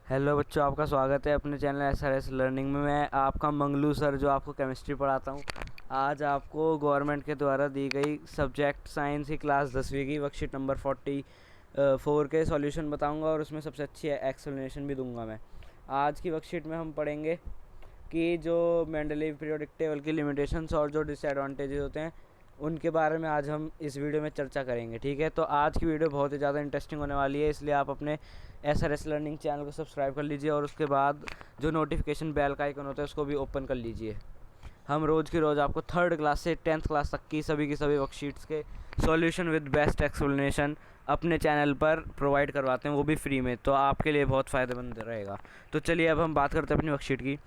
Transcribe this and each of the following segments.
Hello बच्चों, आपका स्वागत है अपने चैनल SRS लर्निंग में। मैं आपका मंगलू सर जो आपको केमिस्ट्री पढ़ाता हूँ। आज आपको गवर्नमेंट के द्वारा दी गई सब्जेक्ट साइंस की क्लास 10वीं की वर्कशीट नंबर 44 के सॉल्यूशन बताऊंगा और उसमें सबसे अच्छी एक्सप्लेनेशन भी दूंगा। मैं आज की वर्कशीट में हम पढ़ेंगे कि जो मेंडलीव पीरियोडिक टेबल की लिमिटेशंस और जो डिसएडवांटेजेस होते हैं उनके बारे में आज हम इस वीडियो में चर्चा करेंगे। ठीक है, तो आज की वीडियो बहुत ही ज़्यादा इंटरेस्टिंग होने वाली है, इसलिए आप अपने SRS लर्निंग चैनल को सब्सक्राइब कर लीजिए और उसके बाद जो नोटिफिकेशन बेल का आइकन होता है उसको भी ओपन कर लीजिए। हम रोज़ की रोज़ आपको 3rd क्लास से 10th क्लास तक की सभी वर्कशीट्स के सॉल्यूशन विद बेस्ट एक्सप्लेनेशन अपने चैनल पर प्रोवाइड करवाते हैं, वो भी फ्री में, तो आपके लिए बहुत फ़ायदेमंद रहेगा। तो चलिए अब हम बात करते हैं अपनी वर्कशीट की।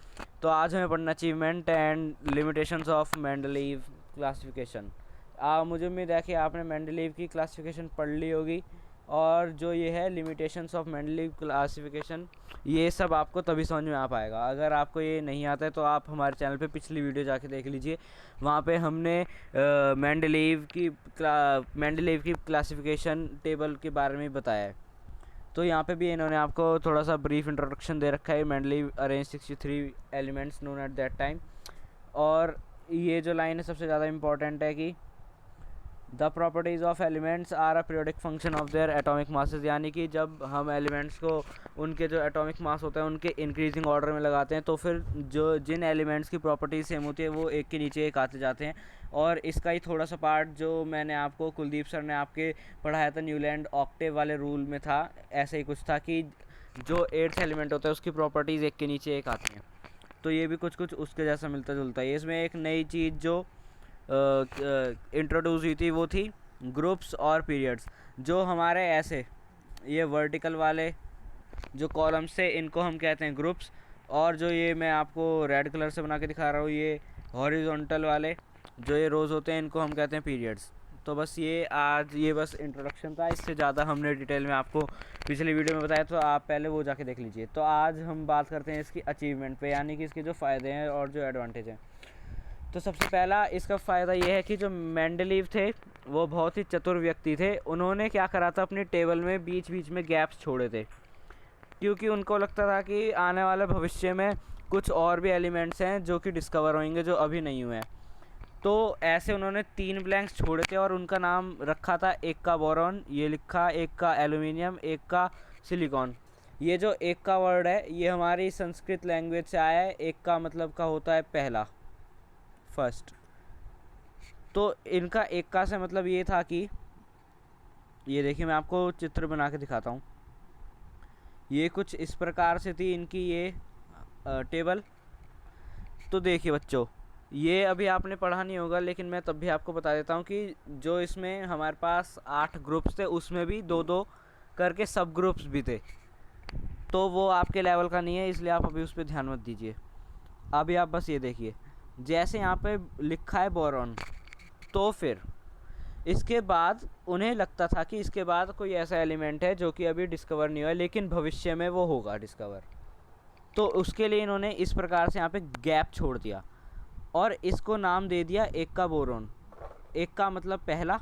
तो आज हमें पढ़ना achievement and limitations of Mendeleev classification. मुझे उम्मीद है कि आपने मेंडलीव की क्लासिफिकेशन पढ़ ली होगी और जो ये है लिमिटेशंस ऑफ मेंडलीव क्लासिफिकेशन, ये सब आपको तभी समझ में आ पाएगा। अगर आपको ये नहीं आता है तो आप हमारे चैनल पे पिछली वीडियो जाके देख लीजिए, वहाँ पे हमने मेंडलीव की क्लासिफिकेशन टेबल के बारे में बताया है। तो यहाँ पे भी इन्होंने आपको थोड़ा सा ब्रीफ इंट्रोडक्शन दे रखा है। Mendeleev arrange 63 elements known at that time, और ये जो लाइन है सबसे ज़्यादा इम्पॉर्टेंट है कि the properties of elements are a periodic function of their atomic masses, यानी कि जब हम एलिमेंट्स को उनके जो एटॉमिक मास होता है उनके इंक्रीजिंग ऑर्डर में लगाते हैं तो फिर जो जिन एलिमेंट्स की प्रॉपर्टीज सेम होती है वो एक के नीचे एक आते जाते हैं। और इसका ही थोड़ा सा पार्ट जो मैंने आपको कुलदीप सर ने आपके पढ़ाया था न्यूलैंड ऑक्टेव वाले रूल में था, ऐसे ही कुछ था कि जो 8th एलिमेंट होता है उसकी प्रॉपर्टीज़ एक के नीचे एक आती हैं। तो ये भी कुछ उसके जैसा मिलता जुलता है। इसमें एक नई चीज़ जो इंट्रोड्यूस हुई थी वो थी ग्रुप्स और पीरियड्स। जो हमारे ऐसे ये वर्टिकल वाले जो कॉलम्स थे इनको हम कहते हैं ग्रुप्स, और जो ये मैं आपको रेड कलर से बना के दिखा रहा हूँ ये हॉरिजॉन्टल वाले जो ये रोज़ होते हैं इनको हम कहते हैं पीरियड्स। तो बस ये बस इंट्रोडक्शन था, इससे ज़्यादा हमने डिटेल में आपको पिछली वीडियो में बताया, तो आप पहले वो जाके देख लीजिए। तो आज हम बात करते हैं इसकी अचीवमेंट पे, यानी कि इसके जो फ़ायदे हैं और जो एडवांटेज हैं। तो सबसे पहला इसका फ़ायदा ये है कि जो मेंडलीव थे वो बहुत ही चतुर व्यक्ति थे। उन्होंने क्या करा था, अपनी टेबल में बीच बीच में गैप्स छोड़े थे, क्योंकि उनको लगता था कि आने वाले भविष्य में कुछ और भी एलिमेंट्स हैं जो कि डिस्कवर होंगे जो अभी नहीं हुए हैं। तो ऐसे उन्होंने 3 ब्लैंक्स छोड़े थे और उनका नाम रखा था, एक का बोरॉन ये लिखा, एक का एल्यूमिनियम, एक का सिलिकॉन। ये जो एक का वर्ड है ये हमारी संस्कृत लैंग्वेज से आया है। एक का मतलब का होता है पहला, फर्स्ट। तो इनका एक्का से मतलब ये था कि ये देखिए मैं आपको चित्र बना के दिखाता हूँ। ये कुछ इस प्रकार से थी इनकी ये टेबल। तो देखिए बच्चों, ये अभी आपने पढ़ा नहीं होगा लेकिन मैं तब भी आपको बता देता हूँ कि जो इसमें हमारे पास 8 ग्रुप्स थे उसमें भी 2-2 करके सब ग्रुप्स भी थे। तो वो आपके लेवल का नहीं है, इसलिए आप अभी उस पर ध्यान मत दीजिए। अभी आप बस ये देखिए, जैसे यहाँ पे लिखा है बोरॉन, तो फिर इसके बाद उन्हें लगता था कि इसके बाद कोई ऐसा एलिमेंट है जो कि अभी डिस्कवर नहीं हुआ लेकिन भविष्य में वो होगा डिस्कवर। तो उसके लिए इन्होंने इस प्रकार से यहाँ पे गैप छोड़ दिया और इसको नाम दे दिया एक का बोरॉन। एक का मतलब पहला,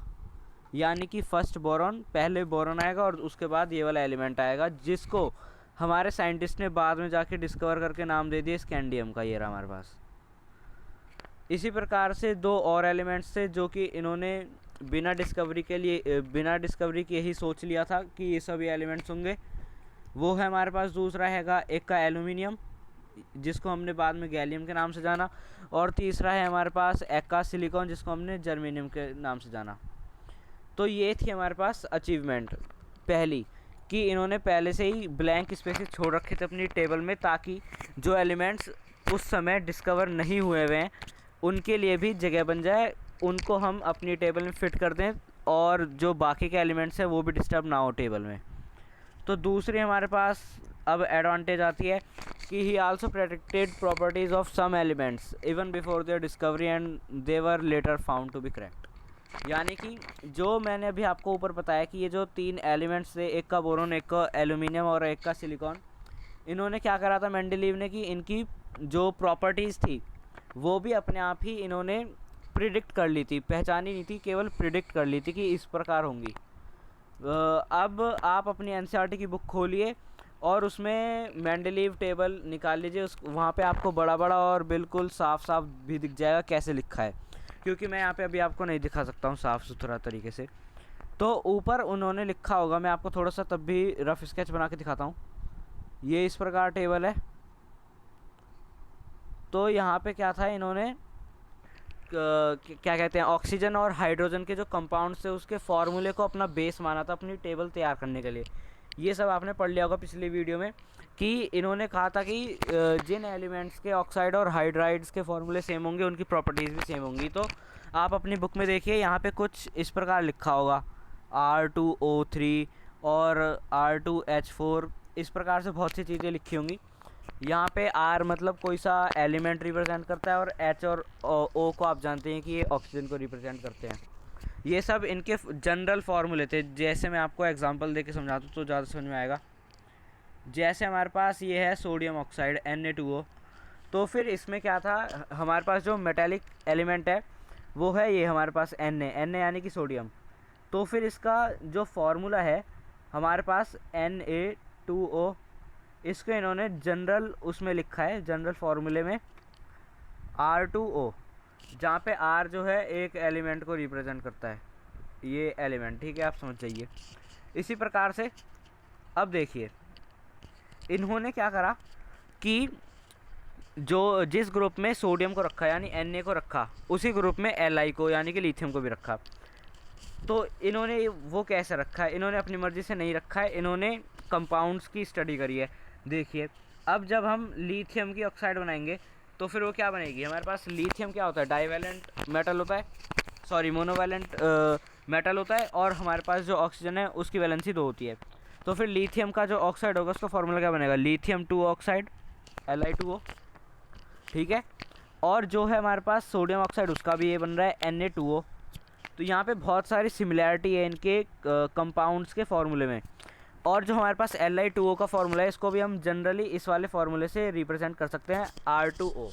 यानी कि फर्स्ट बोरॉन, पहले बोरॉन आएगा और उसके बाद ये वाला एलिमेंट आएगा जिसको हमारे साइंटिस्ट ने बाद में जाके डिस्कवर करके नाम दे दिया स्कैंडियम का। ये रहा हमारे पास। इसी प्रकार से 2 और एलिमेंट्स थे जो कि इन्होंने बिना डिस्कवरी के ही सोच लिया था कि ये सभी एलिमेंट्स होंगे। वो है हमारे पास, दूसरा हैगा एक का एल्यूमिनियम जिसको हमने बाद में गैलियम के नाम से जाना, और तीसरा है हमारे पास एक का सिलिकॉन जिसको हमने जर्मेनियम के नाम से जाना। तो ये थी हमारे पास अचीवमेंट पहली, कि इन्होंने पहले से ही ब्लैंक स्पेसेस छोड़ रखे थे अपनी टेबल में ताकि जो एलिमेंट्स उस समय डिस्कवर नहीं हुए हैं उनके लिए भी जगह बन जाए, उनको हम अपनी टेबल में फिट कर दें और जो बाकी के एलिमेंट्स हैं वो भी डिस्टर्ब ना हो टेबल में। तो दूसरी हमारे पास अब एडवांटेज आती है कि he also predicted properties of some elements even before their discovery and they were later found to be correct. यानी कि जो मैंने अभी आपको ऊपर बताया कि ये जो 3 एलिमेंट्स थे, एक का बोरोन, एक का एल्यूमिनियम और एक का सिलिकॉन, इन्होंने क्या करा था मेंडलीव ने कि इनकी जो प्रॉपर्टीज़ थी वो भी अपने आप ही इन्होंने प्रिडिक्ट कर ली थी, पहचानी नहीं थी, केवल प्रिडिक्ट कर ली थी कि इस प्रकार होंगी। अब आप अपनी एनसीईआरटी की बुक खोलिए और उसमें मेंडलीव टेबल निकाल लीजिए, उस वहाँ पे आपको बड़ा बड़ा और बिल्कुल साफ साफ भी दिख जाएगा कैसे लिखा है, क्योंकि मैं यहाँ पे अभी आपको नहीं दिखा सकता हूँ साफ़ सुथरा तरीके से। तो ऊपर उन्होंने लिखा होगा, मैं आपको थोड़ा सा तब भी रफ स्केच बना के दिखाता हूँ। ये इस प्रकार टेबल है। तो यहाँ पे क्या था, इन्होंने क्या कहते हैं, ऑक्सीजन और हाइड्रोजन के जो कंपाउंड्स थे उसके फॉर्मूले को अपना बेस माना था अपनी टेबल तैयार करने के लिए। ये सब आपने पढ़ लिया होगा पिछली वीडियो में कि इन्होंने कहा था कि जिन एलिमेंट्स के ऑक्साइड और हाइड्राइड्स के फॉर्मूले सेम होंगे उनकी प्रॉपर्टीज़ भी सेम होंगी। तो आप अपनी बुक में देखिए, यहाँ पे कुछ इस प्रकार लिखा होगा R2O3 और R2H4, इस प्रकार से बहुत सी चीज़ें लिखी होंगी। यहाँ पे R मतलब कोई सा एलिमेंट रिप्रेजेंट करता है, और H और O को आप जानते हैं कि ये ऑक्सीजन को रिप्रेजेंट करते हैं। ये सब इनके जनरल फार्मूले थे। जैसे मैं आपको एग्जांपल देके समझाता हूँ तो ज़्यादा समझ में आएगा। जैसे हमारे पास ये है सोडियम ऑक्साइड Na2O, तो फिर इसमें क्या था, हमारे पास जो मेटेलिक एलिमेंट है वो है ये हमारे पास Na यानी कि सोडियम। तो फिर इसका जो फार्मूला है हमारे पास Na2O, इसको इन्होंने जनरल उसमें लिखा है, जनरल फार्मूले में R2O, जहाँ पे R जो है एक एलिमेंट को रिप्रेजेंट करता है, ये एलिमेंट, ठीक है, आप समझ जाइए। इसी प्रकार से अब देखिए इन्होंने क्या करा कि जो जिस ग्रुप में सोडियम को रखा यानी Na को रखा, उसी ग्रुप में Li को यानी कि लिथियम को भी रखा। तो इन्होंने वो कैसे रखा है, इन्होंने अपनी मर्ज़ी से नहीं रखा है, इन्होंने कंपाउंड्स की स्टडी करी है। देखिए अब जब हम लिथियम की ऑक्साइड बनाएंगे तो फिर वो क्या बनेगी, हमारे पास लिथियम क्या होता है, डाईवैलेंट मेटल होता है, सॉरी मोनोवैलेंट मेटल होता है, और हमारे पास जो ऑक्सीजन है उसकी वैलेंसी 2 होती है। तो फिर लिथियम का जो ऑक्साइड होगा उसका फॉर्मूला क्या बनेगा, लिथियम 2 ऑक्साइड Li2O, ठीक है। और जो है हमारे पास सोडियम ऑक्साइड उसका भी ये बन रहा है Na2O। तो यहाँ पे बहुत सारी सिमिलैरिटी है इनके कंपाउंड्स के फार्मूले में। और जो हमारे पास Li2O का फार्मूला है इसको भी हम जनरली इस वाले फार्मूले से रिप्रेजेंट कर सकते हैं R2O।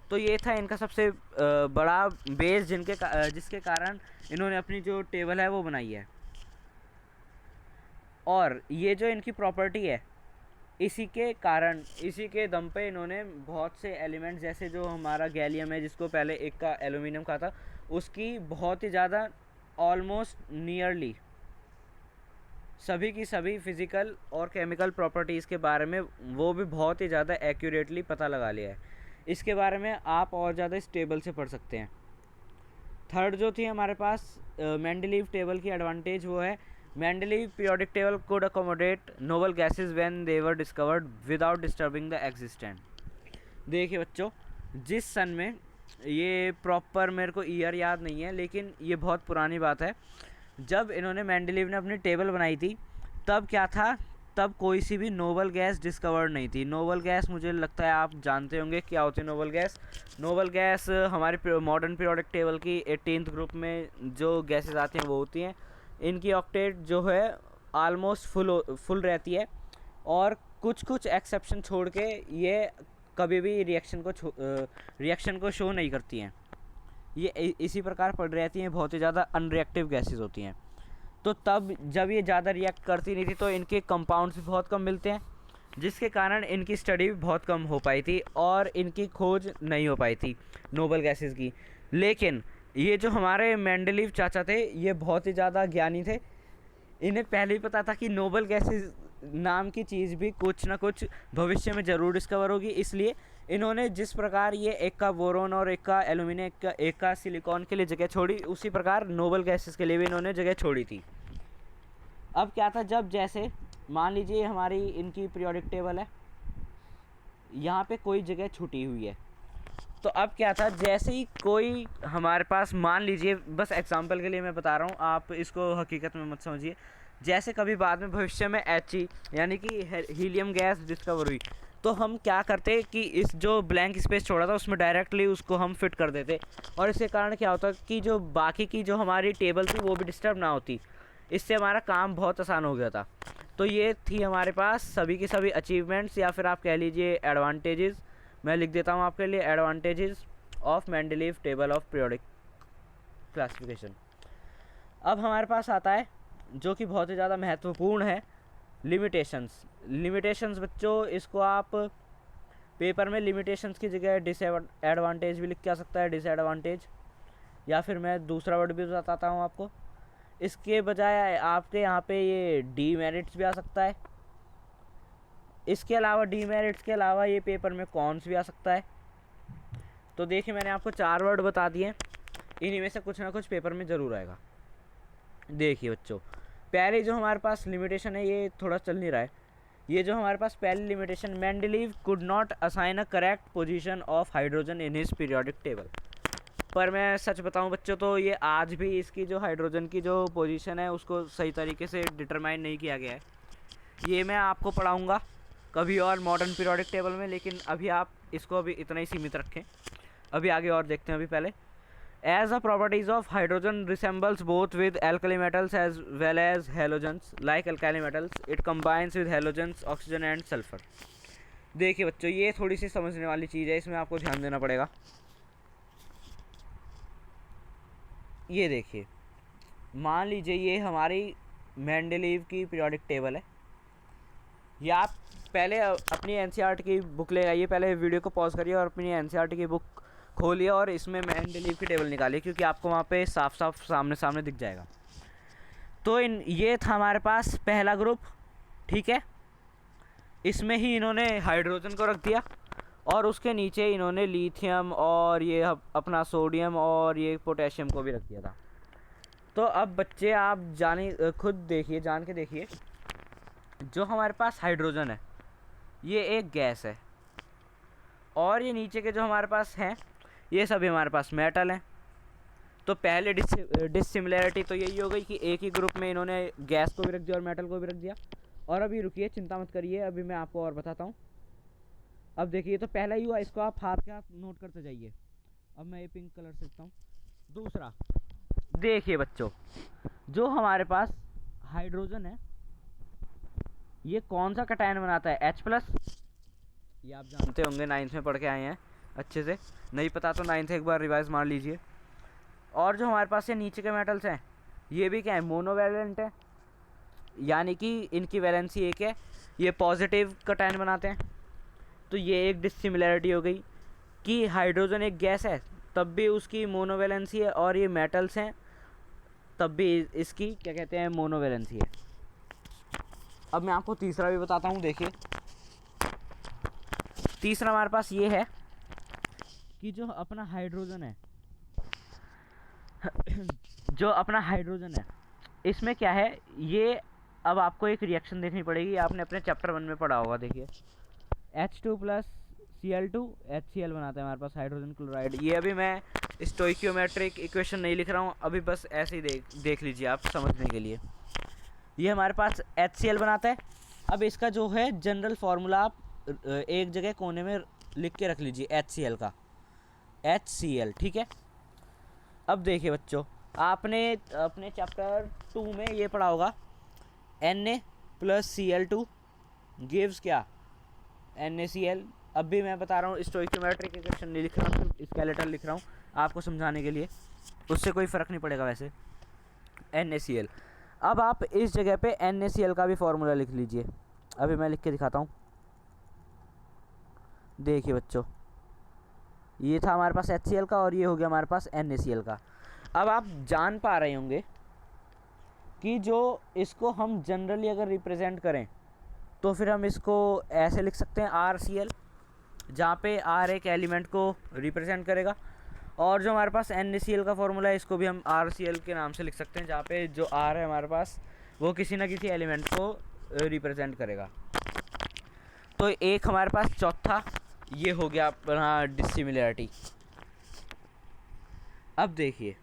तो ये था इनका सबसे बड़ा बेस जिसके कारण इन्होंने अपनी जो टेबल है वो बनाई है। और ये जो इनकी प्रॉपर्टी है, इसी के कारण, इसी के दम पे इन्होंने बहुत से एलिमेंट्स, जैसे जो हमारा गैलियम है जिसको पहले एक का एल्यूमिनियम कहा था, उसकी बहुत ही ज़्यादा ऑलमोस्ट नियरली सभी की सभी फिज़िकल और केमिकल प्रॉपर्टीज़ के बारे में वो भी बहुत ही ज़्यादा एक्यूरेटली पता लगा लिया है। इसके बारे में आप और ज़्यादा इस टेबल से पढ़ सकते हैं। थर्ड जो थी हमारे पास मेंडलीव टेबल की एडवांटेज, वो है Mendeleev periodic table could accommodate noble gases when they were discovered without disturbing the existent. देखिए बच्चों, जिस सन में, ये प्रॉपर मेरे को ईयर याद नहीं है लेकिन ये बहुत पुरानी बात है, जब इन्होंने मेंडलीव ने अपनी टेबल बनाई थी तब क्या था, तब कोई सी भी नोबल गैस डिस्कवर्ड नहीं थी। नोबल गैस मुझे लगता है आप जानते होंगे क्या होती है नोबल गैस। नोबल गैस हमारी मॉडर्न पीरियोडिक टेबल की 18th ग्रुप में जो गैसेस आती हैं वो होती हैं। इनकी ऑक्टेट जो है आलमोस्ट फुल रहती है, और कुछ कुछ एक्सेप्शन छोड़ के ये कभी भी रिएक्शन को शो नहीं करती हैं। ये इसी प्रकार पड़ रहती हैं, बहुत ही ज़्यादा अनरिएक्टिव गैसेस होती हैं। तो तब जब ये ज़्यादा रिएक्ट करती नहीं थी तो इनके कंपाउंड्स भी बहुत कम मिलते हैं, जिसके कारण इनकी स्टडी भी बहुत कम हो पाई थी और इनकी खोज नहीं हो पाई थी नोबल गैसेस की। लेकिन ये जो हमारे मेंडलीव चाचा थे ये बहुत ही ज़्यादा ज्ञानी थे, इन्हें पहले ही पता था कि नोबल गैसेस नाम की चीज़ भी कुछ ना कुछ भविष्य में ज़रूर डिस्कवर होगी। इसलिए इन्होंने जिस प्रकार ये एक का बोरोन और एक का एल्यूमिनियम, एक का सिलिकॉन के लिए जगह छोड़ी, उसी प्रकार नोबल गैसेस के लिए भी इन्होंने जगह छोड़ी थी। अब क्या था, जब जैसे मान लीजिए हमारी इनकी पीरियोडिक टेबल है, यहाँ पे कोई जगह छूटी हुई है, तो अब क्या था, जैसे ही कोई हमारे पास, मान लीजिए बस एग्जांपल के लिए मैं बता रहा हूँ, आप इसको हकीकत में मत समझिए, जैसे कभी बाद में भविष्य में He यानी कि हीलियम गैस डिस्कवर हुई, तो हम क्या करते कि इस जो ब्लैंक स्पेस छोड़ा था उसमें डायरेक्टली उसको हम फिट कर देते, और इसके कारण क्या होता कि जो बाकी की जो हमारी टेबल थी वो भी डिस्टर्ब ना होती। इससे हमारा काम बहुत आसान हो गया था। तो ये थी हमारे पास सभी की सभी अचीवमेंट्स, या फिर आप कह लीजिए एडवांटेजेस। मैं लिख देता हूँ आपके लिए, advantages of Mendeleev table of periodic classification. अब हमारे पास आता है जो कि बहुत ही ज़्यादा महत्वपूर्ण है, लिमिटेशंस बच्चों, इसको आप पेपर में लिमिटेशंस की जगह डिसएडवांटेज भी लिख के आ सकता है, डिसएडवांटेज, या फिर मैं दूसरा वर्ड भी बताता हूँ आपको। इसके बजाय आपके यहाँ पे ये डीमेरिट्स भी आ सकता है। इसके अलावा डीमेरिट्स के अलावा ये पेपर में कॉन्स भी आ सकता है। तो देखिए मैंने आपको 4 वर्ड बता दिए, इन्हीं में से कुछ ना कुछ पेपर में ज़रूर आएगा। देखिए बच्चों, पहले जो हमारे पास लिमिटेशन है ये थोड़ा चल नहीं रहा है। ये जो हमारे पास पहली limitation, Mendeleev could not assign a correct position of hydrogen in his periodic table. पर मैं सच बताऊं बच्चों तो ये आज भी इसकी जो हाइड्रोजन की जो पोजीशन है उसको सही तरीके से डिटरमाइन नहीं किया गया है। ये मैं आपको पढ़ाऊंगा कभी और मॉडर्न पीरियोडिक टेबल में, लेकिन अभी आप इसको अभी इतना ही सीमित रखें। अभी आगे और देखते हैं। अभी पहले, as the properties of hydrogen resembles both with alkali metals as well as halogens, like alkali metals it combines with halogens, oxygen and sulfur। देखिए बच्चों, ये थोड़ी सी समझने वाली चीज़ है, इसमें आपको ध्यान देना पड़ेगा। ये देखिए, मान लीजिए ये हमारी मेंडलीव की पीरियोडिक टेबल है। ये आप पहले अपनी एनसीईआरटी की बुक ले आइए, पहले वीडियो को पॉज करिए और अपनी एनसीईआरटी की बुक खोलिए और इसमें मेंडलीव की टेबल निकालिए, क्योंकि आपको वहाँ पे साफ साफ सामने सामने दिख जाएगा। तो ये था हमारे पास पहला ग्रुप, ठीक है। इसमें ही इन्होंने हाइड्रोजन को रख दिया और उसके नीचे इन्होंने लिथियम और ये अपना सोडियम और ये पोटेशियम को भी रख दिया था। तो अब बच्चे आप खुद देखिए, जान के देखिए, जो हमारे पास हाइड्रोजन है ये एक गैस है और ये नीचे के जो हमारे पास हैं ये सभी हमारे पास मेटल हैं। तो पहले डिसिमिलैरिटी तो यही हो गई कि एक ही ग्रुप में इन्होंने गैस को भी रख दिया और मेटल को भी रख दिया। और अभी रुकिए, चिंता मत करिए, अभी मैं आपको और बताता हूँ। अब देखिए, तो पहला ही हुआ, इसको आप हाथ के हाथ नोट करते जाइए। अब मैं ये पिंक कलर से लिखता हूँ। दूसरा, देखिए बच्चों, जो हमारे पास हाइड्रोजन है ये कौन सा कटायन बनाता है? H+। ये आप जानते होंगे, 9th में पढ़ के आए हैं अच्छे से, नहीं पता तो 9th एक बार रिवाइज मार लीजिए। और जो हमारे पास ये नीचे के मेटल्स हैं ये भी क्या है? मोनोवैलेंट है, यानी कि इनकी वैलेंसी एक है, ये पॉजिटिव कटायन बनाते हैं। तो ये एक डिसिमिलैरिटी हो गई कि हाइड्रोजन एक गैस है तब भी उसकी मोनोवैलेंसी है, और ये मेटल्स हैं तब भी इसकी क्या कहते हैं? मोनोवैलेंसी है। अब मैं आपको तीसरा भी बताता हूँ। देखिए, तीसरा हमारे पास ये है कि जो अपना हाइड्रोजन है जो अपना हाइड्रोजन है इसमें क्या है? ये अब आपको एक रिएक्शन देखनी पड़ेगी, आपने अपने चैप्टर 1 में पढ़ा होगा। देखिए, H2 + Cl2 HCl बनाता है हमारे पास हाइड्रोजन क्लोराइड। ये अभी मैं स्टोइकियोमेट्रिक इक्वेशन नहीं लिख रहा हूँ, अभी बस ऐसे ही देख लीजिए आप समझने के लिए। ये हमारे पास HCl बनाता है। अब इसका जो है जनरल फार्मूला आप एक जगह कोने में लिख के रख लीजिए, HCl का, HCl, ठीक है। अब देखिए बच्चों, आपने अपने चैप्टर 2 में ये पढ़ा होगा, Na + Cl2 गिव्स क्या? NaCl। अब भी मैं बता रहा हूँ, स्टोइकियोमेट्रिक इक्वेशन नहीं लिख रहा हूँ, स्केलेटल लिख रहा हूँ आपको समझाने के लिए, उससे कोई फ़र्क नहीं पड़ेगा वैसे। NaCl। अब आप इस जगह पे NaCl का भी फार्मूला लिख लीजिए, अभी मैं लिख के दिखाता हूँ। देखिए बच्चों, ये था हमारे पास HCl का और ये हो गया हमारे पास NaCl का। अब आप जान पा रहे होंगे कि जो इसको हम जनरली अगर रिप्रेजेंट करें तो फिर हम इसको ऐसे लिख सकते हैं RCl, जहाँ पे R एक एलिमेंट को रिप्रेजेंट करेगा, और जो हमारे पास NaCl का फॉर्मूला है इसको भी हम RCl के नाम से लिख सकते हैं, जहाँ पे जो R है हमारे पास वो किसी ना किसी एलिमेंट को रिप्रेजेंट करेगा। तो एक हमारे पास चौथा ये हो गया अपना डिसिमिलैरिटी। अब देखिए,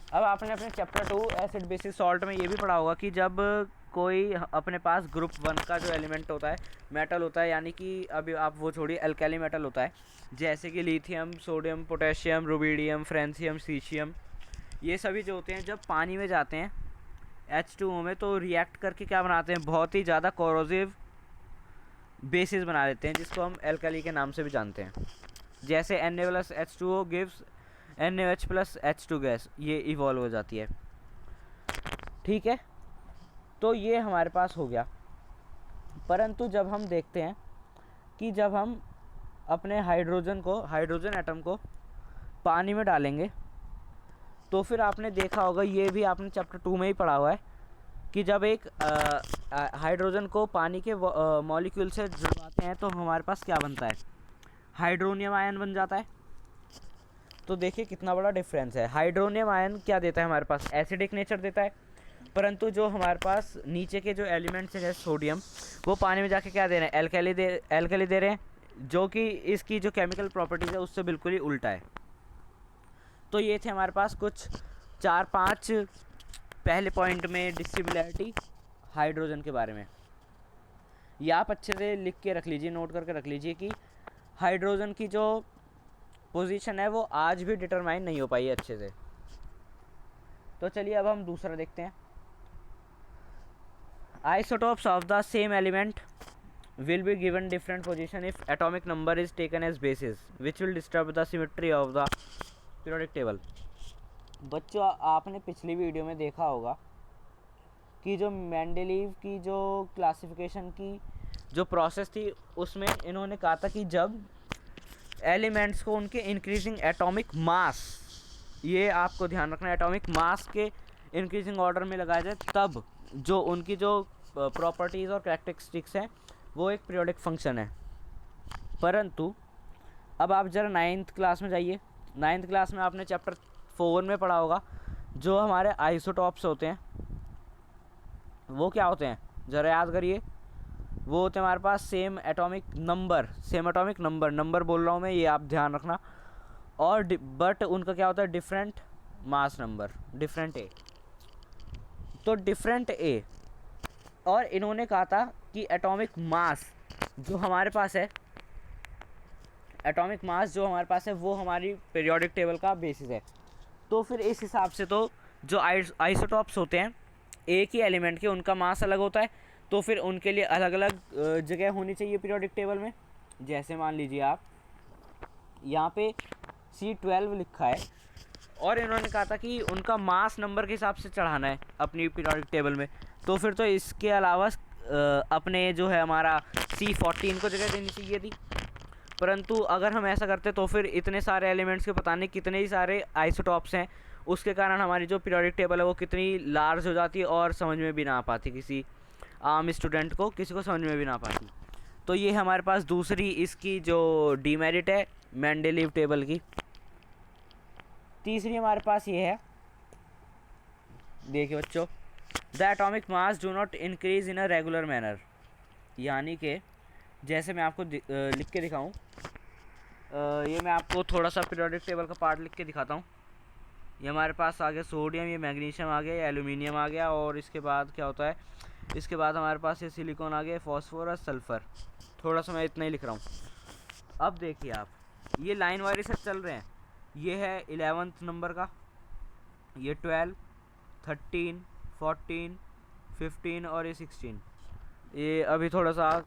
अब आपने अपने चैप्टर 2 एसिड बेसिक सॉल्ट में ये भी पढ़ा होगा कि जब कोई अपने पास ग्रुप 1 का जो एलिमेंट होता है, मेटल होता है, यानी कि अभी आप वो छोड़िए, अल्कली मेटल होता है, जैसे कि lithium, sodium, potassium, rubidium, francium, caesium, ये सभी जो होते हैं जब पानी में जाते हैं H2O में तो रिएक्ट करके क्या बनाते हैं? बहुत ही ज़्यादा कोरोसिव बेसिस बना देते हैं, जिसको हम एल्कली के नाम से भी जानते हैं। जैसे Na + H2O gives NaOH + H2 gas, ये इवॉल्व हो जाती है, ठीक है। तो ये हमारे पास हो गया। परंतु जब हम देखते हैं कि जब हम अपने हाइड्रोजन एटम को पानी में डालेंगे, तो फिर आपने देखा होगा, ये भी आपने चैप्टर 2 में ही पढ़ा हुआ है, कि जब एक हाइड्रोजन को पानी के मॉलिक्यूल से जुड़वाते हैं तो हमारे पास क्या बनता है, हाइड्रोनियम आयन बन जाता है। तो देखिए कितना बड़ा डिफरेंस है। हाइड्रोनियम आयन क्या देता है हमारे पास, एसिडिक नेचर देता है, परंतु जो हमारे पास नीचे के जो एलिमेंट्स हैं जैसे सोडियम, वो पानी में जाके क्या दे रहे हैं, एल्कली दे रहे हैं, जो कि इसकी जो केमिकल प्रॉपर्टीज़ है उससे बिल्कुल ही उल्टा है। तो ये थे हमारे पास कुछ 4-5 पहले पॉइंट में डिसिमिलैरिटी हाइड्रोजन के बारे में। ये आप अच्छे से लिख के रख लीजिए, नोट करके रख लीजिए कि हाइड्रोजन की जो पोजीशन है वो आज भी डिटरमाइन नहीं हो पाई है अच्छे से। तो चलिए अब हम दूसरा देखते हैं। Isotopes of the same element will be given different position if atomic number is taken as basis which will disturb the symmetry of the periodic table। बच्चों, आपने पिछली वीडियो में देखा होगा कि जो मेंडेलीव की जो क्लासिफिकेशन की जो प्रोसेस थी उसमें इन्होंने कहा था कि जब एलिमेंट्स को उनके इंक्रीजिंग एटॉमिक मास, ये आपको ध्यान रखना है, एटॉमिक मास के इंक्रीजिंग ऑर्डर में लगाया जाए तब जो उनकी जो प्रॉपर्टीज़ और कैरेक्टरिस्टिक्स हैं वो एक पीरियोडिक फंक्शन है। परंतु अब आप ज़रा 9th क्लास में जाइए। 9th क्लास में आपने चैप्टर 4 में पढ़ा होगा, जो हमारे आइसोटॉप्स होते हैं वो क्या होते हैं, ज़रा याद करिए। वो होते हैं हमारे पास सेम एटॉमिक नंबर बोल रहा हूँ मैं, ये आप ध्यान रखना। और बट उनका क्या होता है, डिफरेंट मास नंबर, डिफरेंट ए। तो डिफरेंट ए, और इन्होंने कहा था कि एटॉमिक मास जो हमारे पास है वो हमारी पीरियोडिक टेबल का बेसिस है। तो फिर इस हिसाब से तो जो आइसोटॉप्स होते हैं एक ही एलिमेंट के, उनका मास अलग होता है, तो फिर उनके लिए अलग अलग जगह होनी चाहिए पीरियोडिक टेबल में। जैसे मान लीजिए आप यहाँ पे C12 लिखा है और इन्होंने कहा था कि उनका मास नंबर के हिसाब से चढ़ाना है अपनी पीरियोडिक टेबल में। तो फिर तो इसके अलावा अपने जो है हमारा C14 को जगह देनी चाहिए थी। परंतु अगर हम ऐसा करते तो फिर इतने सारे एलिमेंट्स के पता नहीं कितने ही सारे आइसोटॉप्स हैं, उसके कारण हमारी जो पीरियोडिक टेबल है वो कितनी लार्ज हो जाती और समझ में भी ना आ पाती, किसी आम स्टूडेंट को किसी को समझ में भी ना आ पाती। तो ये हमारे पास दूसरी इसकी जो डीमेरिट है मेंडेलीव टेबल की। तीसरी हमारे पास ये है, देखिए बच्चों, the atomic mass do not increase in a regular manner. यानी कि जैसे मैं आपको लिख के दिखाऊं, ये मैं आपको थोड़ा सा पीरियोडिक टेबल का पार्ट लिख के दिखाता हूँ। ये हमारे पास आ गया सोडियम, ये मैग्नीशियम आ गया, ये एल्यूमिनियम आ गया, और इसके बाद क्या होता है, इसके बाद हमारे पास ये सिलिकॉन आ गया, फॉस्फोरस, सल्फ़र। थोड़ा सा मैं इतना ही लिख रहा हूँ। अब देखिए आप, ये लाइन वाइज से चल रहे हैं। ये है 11th नंबर का, ये 12, 13, 14, 15 और ये 16। ये अभी थोड़ा सा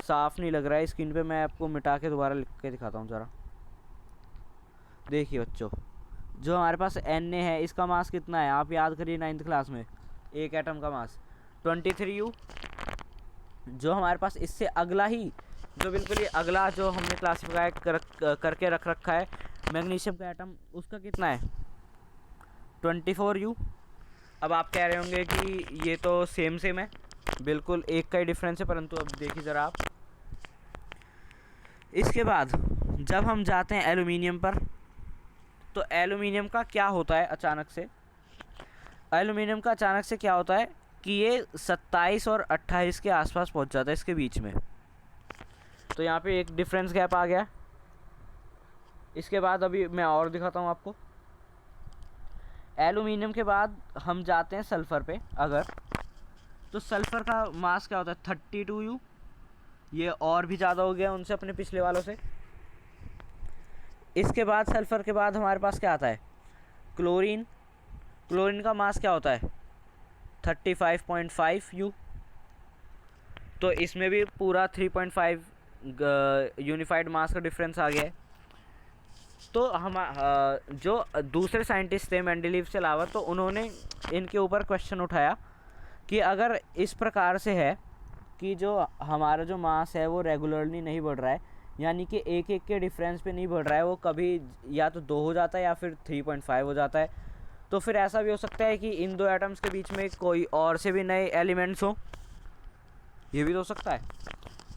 साफ़ नहीं लग रहा है स्क्रीन पे, मैं आपको मिटा के दोबारा लिख के दिखाता हूँ ज़रा। देखिए बच्चों, जो हमारे पास Na है इसका मास कितना है, आप याद करिए 9th क्लास में, एक एटम का मास 23U। जो हमारे पास इससे अगला ही, जो बिल्कुल ही अगला जो हमने क्लासीफाई करके रख रखा है मैग्नीशियम का एटम, उसका कितना है 24U। अब आप कह रहे होंगे कि ये तो सेम है, बिल्कुल एक का ही डिफरेंस है, परंतु अब देखिए ज़रा आप। इसके बाद जब हम जाते हैं एल्यूमिनियम पर, तो एल्यूमिनियम का क्या होता है अचानक से, एल्यूमिनियम का अचानक से क्या होता है कि ये 27 और 28 के आसपास पहुंच जाता है, इसके बीच में। तो यहाँ पे एक डिफरेंस गैप आ गया। इसके बाद अभी मैं और दिखाता हूँ आपको। एल्यूमिनियम के बाद हम जाते हैं सल्फ़र पे अगर, तो सल्फ़र का मास क्या होता है 32U। ये और भी ज़्यादा हो गया उनसे, अपने पिछले वालों से। इसके बाद सल्फ़र के बाद हमारे पास क्या आता है क्लोरीन। क्लोरीन का मास क्या होता है 35.5U। तो इसमें भी पूरा 3.5 यूनिफाइड मास का डिफरेंस आ गया है। तो हम जो दूसरे साइंटिस्ट थे मेंडेलीव से अलावा, तो उन्होंने इनके ऊपर क्वेश्चन उठाया कि अगर इस प्रकार से है कि जो हमारा जो मास है वो रेगुलरली नहीं बढ़ रहा है, यानी कि एक एक के डिफरेंस पे नहीं बढ़ रहा है, वो कभी या तो 2 हो जाता है या फिर 3.5 हो जाता है, तो फिर ऐसा भी हो सकता है कि इन दो एटम्स के बीच में कोई और से भी नए एलिमेंट्स हो, ये भी तो हो सकता है।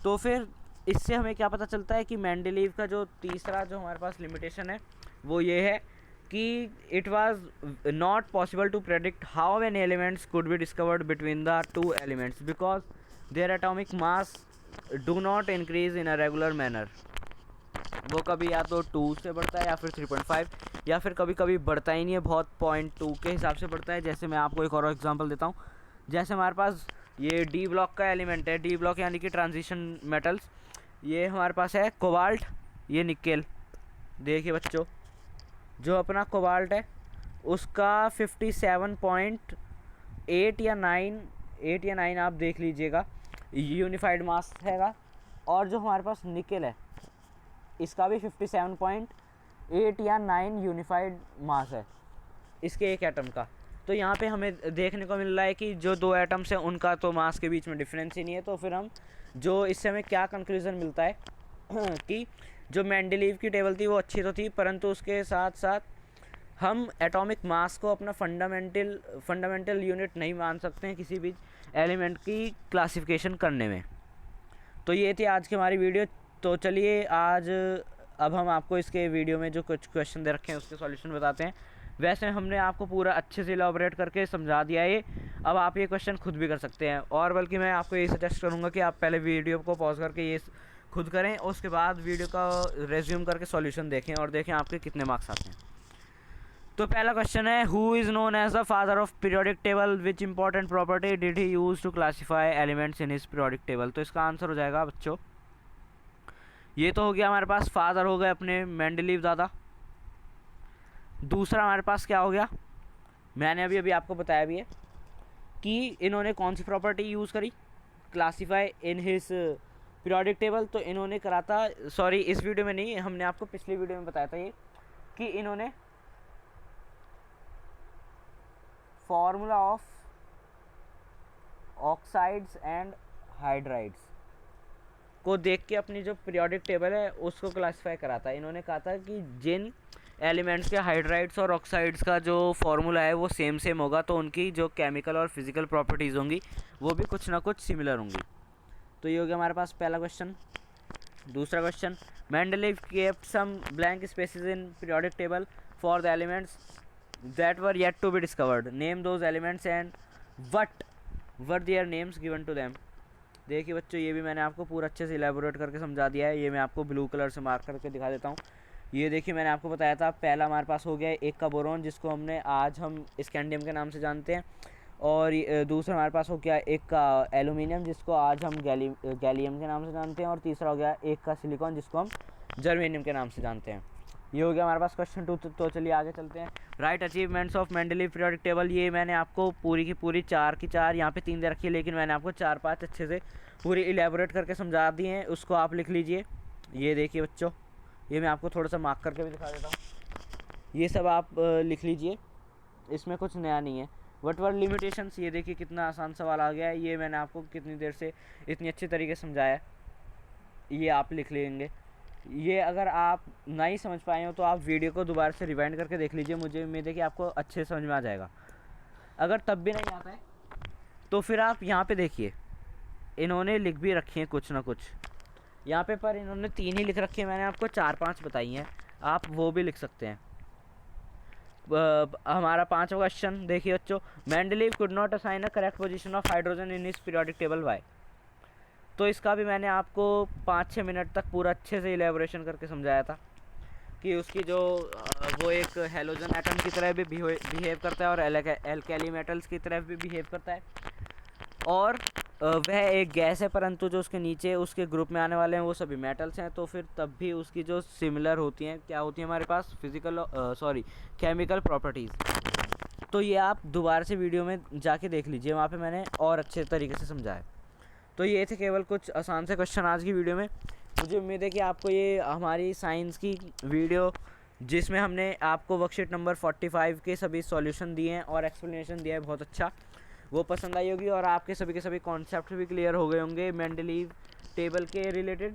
तो फिर इससे हमें क्या पता चलता है कि मेंडलीव का जो तीसरा जो हमारे पास लिमिटेशन है वो ये है कि it was not possible to predict how many elements could be discovered between the two elements because their atomic mass do not increase in a regular manner. वो कभी या तो 2 से बढ़ता है या फिर 3.5 या फिर कभी कभी बढ़ता ही नहीं है, बहुत 0.2 के हिसाब से बढ़ता है। जैसे मैं आपको एक और एग्जांपल देता हूँ, जैसे हमारे पास ये डी ब्लॉक का एलिमेंट है, डी ब्लॉक यानी कि ट्रांजिशन मेटल्स, ये हमारे पास है कोबाल्ट, ये निकेल। देखिए बच्चों, जो अपना कोबाल्ट है उसका 57.8 या 9 आप देख लीजिएगा यूनिफाइड मास हैगा, और जो हमारे पास निकेल है इसका भी 57.8 या 9 यूनिफाइड मास है इसके एक एटम का। तो यहाँ पे हमें देखने को मिल रहा है कि जो दो एटम्स हैं उनका तो मास के बीच में डिफरेंस ही नहीं है। तो फिर हम जो इससे हमें क्या कंक्लूज़न मिलता है कि जो मेंडलीव की टेबल थी वो अच्छी तो थी, परंतु उसके साथ साथ हम एटॉमिक मास को अपना फंडामेंटल यूनिट नहीं मान सकते हैं किसी भी एलिमेंट की क्लासिफिकेशन करने में। तो ये थी आज की हमारी वीडियो। तो चलिए आज अब हम आपको इसके वीडियो में जो कुछ क्वेश्चन दे रखे हैं उसके सॉल्यूशन बताते हैं। वैसे हमने आपको पूरा अच्छे से इलाबोरेट करके समझा दिया है, अब आप ये क्वेश्चन खुद भी कर सकते हैं, और बल्कि मैं आपको ये सजेस्ट करूँगा कि आप पहले वीडियो को पॉज करके ये खुद करें, उसके बाद वीडियो का रेज्यूम करके सॉल्यूशन देखें और देखें आपके कितने मार्क्स आते हैं। तो पहला क्वेश्चन है, who is known as the father of periodic table, which important property did he use to classify elements in his periodic table. तो इसका आंसर हो जाएगा बच्चों, ये तो हो गया हमारे पास फादर हो गए अपने मेंडलीव दादा। दूसरा हमारे पास क्या हो गया, मैंने अभी आपको बताया भी है कि इन्होंने कौन सी प्रॉपर्टी यूज़ करी क्लासीफाई इन हिज पीरियोडिक टेबल। तो इन्होंने करा था, सॉरी इस वीडियो में नहीं, हमने आपको पिछली वीडियो में बताया था ये कि इन्होंने formula of oxides and hydrides को देख के अपनी जो पीरियोडिक टेबल है उसको क्लासिफाई करा था। इन्होंने कहा था कि जिन एलिमेंट्स के हाइड्राइड्स और ऑक्साइड्स का जो फॉर्मूला है वो सेम होगा, तो उनकी जो केमिकल और फिजिकल प्रॉपर्टीज़ होंगी वो भी कुछ ना कुछ सिमिलर होंगी। तो ये हो गया हमारे पास पहला क्वेश्चन। दूसरा question, Mendeleev kept some blank spaces in periodic table for the elements that were yet to be discovered. Name those elements and what were their names given to them. देखिए बच्चों, ये भी मैंने आपको पूरा अच्छे से इलेबोरेट करके समझा दिया है। ये मैं आपको ब्लू कलर से मार्क करके दिखा देता हूँ। ये देखिए मैंने आपको बताया था, पहला हमारे पास हो गया एक का बोरोन जिसको हमने आज हम स्कैंडियम के नाम से जानते हैं, और दूसरा हमारे पास हो गया एक का एलुमिनियम जिसको आज हम गैलियम के नाम से जानते हैं, और तीसरा हो गया एक का सिलिकॉन जिसको हम जर्मेनियम के नाम से जानते हैं। ये हो गया हमारे पास क्वेश्चन 2। तो चलिए आगे चलते हैं। Right achievements of Mendeleev periodic table, ये मैंने आपको पूरी की पूरी 4 की 4, यहाँ पे 3 दे रखी है, लेकिन मैंने आपको 4-5 अच्छे से पूरी इलेबोरेट करके समझा दिए हैं, उसको आप लिख लीजिए। ये देखिए बच्चों, ये मैं आपको थोड़ा सा मार्क करके भी दिखा देता हूँ, ये सब आप लिख लीजिए, इसमें कुछ नया नहीं है। व्हाट वर लिमिटेशंस, ये देखिए कितना आसान सवाल आ गया है, ये मैंने आपको कितनी देर से इतनी अच्छी तरीके से समझाया, ये आप लिख लेंगे। ये अगर आप नहीं समझ पाए हो तो आप वीडियो को दोबारा से रिवाइंड करके देख लीजिए, मुझे उम्मीद है कि आपको अच्छे से समझ में आ जाएगा। अगर तब भी नहीं आता है तो फिर आप यहाँ पे देखिए, इन्होंने लिख भी रखी हैं कुछ ना कुछ यहाँ पे, पर इन्होंने 3 ही लिख रखी है, मैंने आपको 4-5 बताई हैं, आप वो भी लिख सकते हैं। हमारा 5वां क्वेश्चन देखिए बच्चों, Mendeleev could not assign a correct position of hydrogen in his periodic table why. तो इसका भी मैंने आपको 5-6 मिनट तक पूरा अच्छे से इलेबोरेशन करके समझाया था कि उसकी जो वो एक हेलोजन एटम की तरह भी बिहेव करता है और एल्केली मेटल्स की तरह भी बिहेव करता है, और वह एक गैस है, परंतु जो उसके नीचे उसके ग्रुप में आने वाले हैं वो सभी मेटल्स हैं। तो फिर तब भी उसकी जो सिमिलर होती हैं, क्या होती है हमारे पास, केमिकल प्रॉपर्टीज़। तो ये आप दोबारा से वीडियो में जाके देख लीजिए, वहाँ पे मैंने और अच्छे तरीके से समझाया। तो ये थे केवल कुछ आसान से क्वेश्चन आज की वीडियो में। मुझे उम्मीद है कि आपको ये हमारी साइंस की वीडियो, जिसमें हमने आपको वर्कशीट नंबर 45 के सभी सॉल्यूशन दिए हैं और एक्सप्लेनेशन दिया है बहुत अच्छा, वो पसंद आई होगी और आपके सभी के सभी कॉन्सेप्ट भी क्लियर हो गए होंगे मेंडलीव टेबल के रिलेटेड।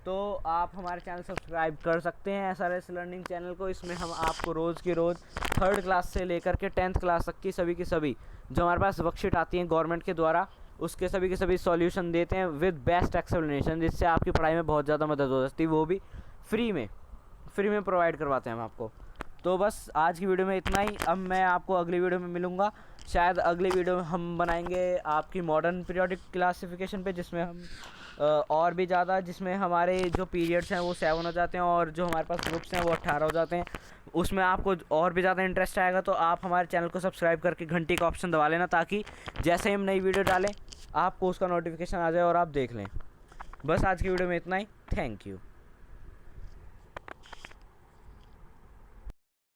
तो आप हमारे चैनल सब्सक्राइब कर सकते हैं SRS लर्निंग चैनल को। इसमें हम आपको रोज़ की रोज़ 3rd क्लास से लेकर के 10th क्लास तक की सभी जो हमारे पास वर्कशीट आती हैं गवर्नमेंट के द्वारा, उसके सभी के सभी सॉल्यूशन देते हैं विद बेस्ट एक्सप्लेनेशन, जिससे आपकी पढ़ाई में बहुत ज़्यादा मदद हो सकती है, वो भी फ्री में प्रोवाइड करवाते हैं हम आपको। तो बस आज की वीडियो में इतना ही। अब मैं आपको अगली वीडियो में मिलूँगा। शायद अगली वीडियो में हम बनाएंगे आपकी मॉडर्न पीरियोडिक क्लासिफिकेशन पे, जिसमें हम और भी ज़्यादा, जिसमें हमारे जो पीरियड्स हैं वो 7 हो जाते हैं और जो हमारे पास ग्रुप्स हैं वो 18 हो जाते हैं। उसमें आपको और भी ज़्यादा इंटरेस्ट आएगा तो आप हमारे चैनल को सब्सक्राइब करके घंटी का ऑप्शन दबा लेना, ताकि जैसे ही हम नई वीडियो डालें आपको उसका नोटिफिकेशन आ जाए और आप देख लें। बस आज की वीडियो में इतना ही। Thank you.